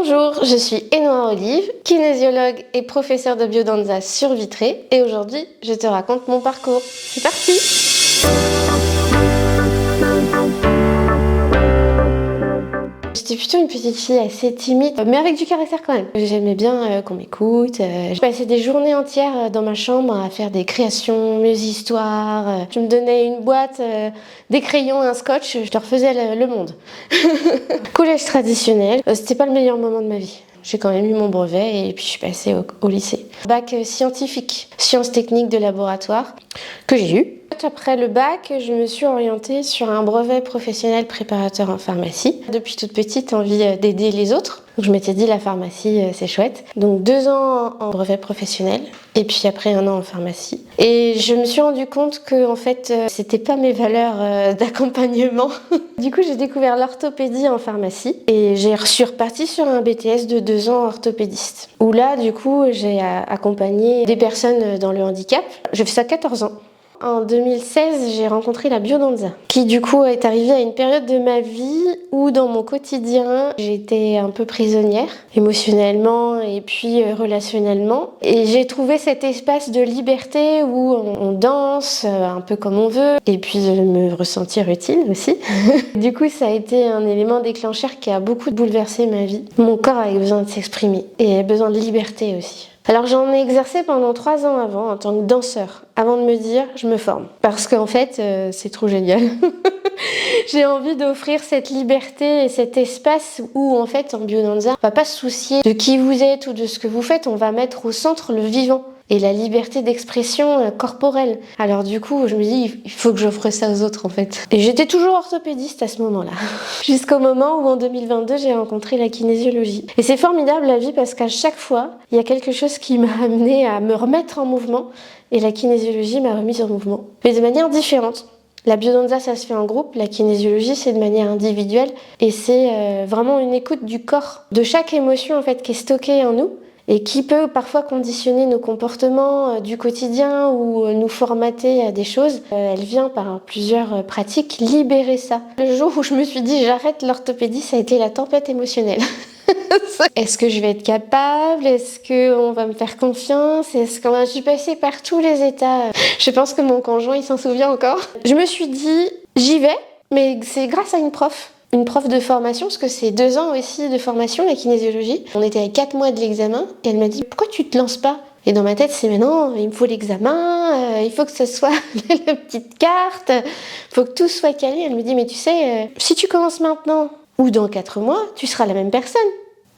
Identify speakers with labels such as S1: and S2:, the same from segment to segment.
S1: Bonjour, je suis Énoa Olive, kinésiologue et professeure de biodanza sur Vitré et aujourd'hui je te raconte mon parcours. C'est parti! J'étais plutôt une petite fille assez timide, mais avec du caractère quand même. J'aimais bien qu'on m'écoute. Je passais des journées entières dans ma chambre à faire des créations, mes histoires. Je me donnais une boîte, des crayons, un scotch, je leur faisais le monde. Collège traditionnel, c'était pas le meilleur moment de ma vie. J'ai quand même eu mon brevet et puis je suis passée au lycée. Bac scientifique, sciences techniques de laboratoire, que j'ai eu. Après le bac, je me suis orientée sur un brevet professionnel préparateur en pharmacie. Depuis toute petite, envie d'aider les autres. Donc je m'étais dit la pharmacie, c'est chouette. Donc 2 ans en brevet professionnel et puis après 1 an en pharmacie. Et je me suis rendu compte que en fait, c'était pas mes valeurs d'accompagnement. Du coup, j'ai découvert l'orthopédie en pharmacie et je suis repartie sur un BTS de 2 ans orthopédiste. Où là, du coup, j'ai accompagné des personnes dans le handicap. J'ai fait ça 14 ans. En 2016, j'ai rencontré la biodanza, qui du coup est arrivée à une période de ma vie où dans mon quotidien, j'étais un peu prisonnière, émotionnellement et puis relationnellement. Et j'ai trouvé cet espace de liberté où on danse un peu comme on veut, et puis de me ressentir utile aussi. Du coup, ça a été un élément déclencheur qui a beaucoup bouleversé ma vie. Mon corps avait besoin de s'exprimer et avait besoin de liberté aussi. Alors j'en ai exercé pendant 3 ans avant en tant que danseur, avant de me dire je me forme. Parce qu'en fait c'est trop génial. J'ai envie d'offrir cette liberté et cet espace où en fait en biodanza, on va pas se soucier de qui vous êtes ou de ce que vous faites, on va mettre au centre le vivant et la liberté d'expression corporelle. Alors du coup, je me dis, il faut que j'offre ça aux autres en fait. Et j'étais toujours orthopédiste à ce moment-là. Jusqu'au moment où en 2022, j'ai rencontré la kinésiologie. Et c'est formidable la vie parce qu'à chaque fois, il y a quelque chose qui m'a amené à me remettre en mouvement et la kinésiologie m'a remise en mouvement. Mais de manière différente. La biodanza, ça se fait en groupe, la kinésiologie, c'est de manière individuelle et c'est vraiment une écoute du corps, de chaque émotion en fait qui est stockée en nous et qui peut parfois conditionner nos comportements du quotidien ou nous formater à des choses. Elle vient par plusieurs pratiques libérer ça. Le jour où je me suis dit j'arrête l'orthopédie, ça a été la tempête émotionnelle. Est-ce que je vais être capable? Est-ce qu'on va me faire confiance? Je suis passée par tous les états. Je pense que mon conjoint, il s'en souvient encore. Je me suis dit, j'y vais, mais c'est grâce à une prof de formation, parce que c'est 2 ans aussi de formation, la kinésiologie. On était à 4 mois de l'examen, et elle m'a dit, pourquoi tu te lances pas? Et dans ma tête, c'est mais non, il me faut l'examen, il faut que ce soit la petite carte, il faut que tout soit calé. Elle me dit, mais tu sais, si tu commences maintenant ou dans 4 mois, tu seras la même personne.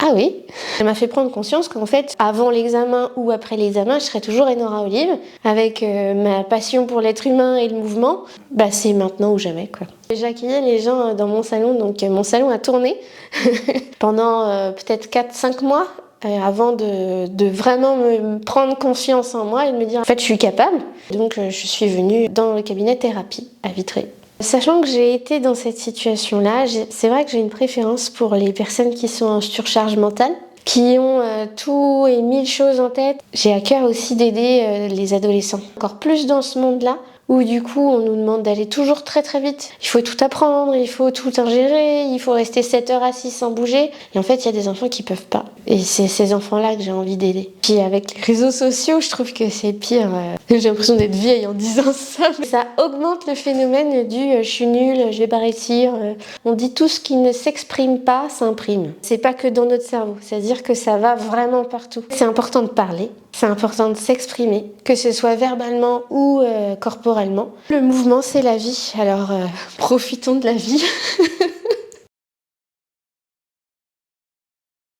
S1: Ah oui. Elle m'a fait prendre conscience qu'en fait, avant l'examen ou après l'examen, je serais toujours Énoa Olive, avec ma passion pour l'être humain et le mouvement. Bah c'est maintenant ou jamais quoi. J'accueillais les gens dans mon salon, donc mon salon a tourné pendant peut-être 4-5 mois. Avant de vraiment me prendre confiance en moi et de me dire en fait je suis capable. Donc je suis venue dans le cabinet thérapie à Vitré. Sachant que j'ai été dans cette situation-là, c'est vrai que j'ai une préférence pour les personnes qui sont en surcharge mentale, qui ont tout et 1000 choses en tête. J'ai à cœur aussi d'aider les adolescents. Encore plus dans ce monde-là, où du coup on nous demande d'aller toujours très très vite. Il faut tout apprendre, il faut tout ingérer, il faut rester 7 heures assis sans bouger. Et en fait, il y a des enfants qui peuvent pas. Et c'est ces enfants-là que j'ai envie d'aider. Puis avec les réseaux sociaux, je trouve que c'est pire. J'ai l'impression d'être vieille en disant ça. Mais ça augmente le phénomène du je suis nulle, je vais pas réussir. On dit tout ce qui ne s'exprime pas s'imprime. C'est pas que dans notre cerveau, c'est-à-dire que ça va vraiment partout. C'est important de parler, c'est important de s'exprimer, que ce soit verbalement ou corporellement. Le mouvement, c'est la vie, alors profitons de la vie.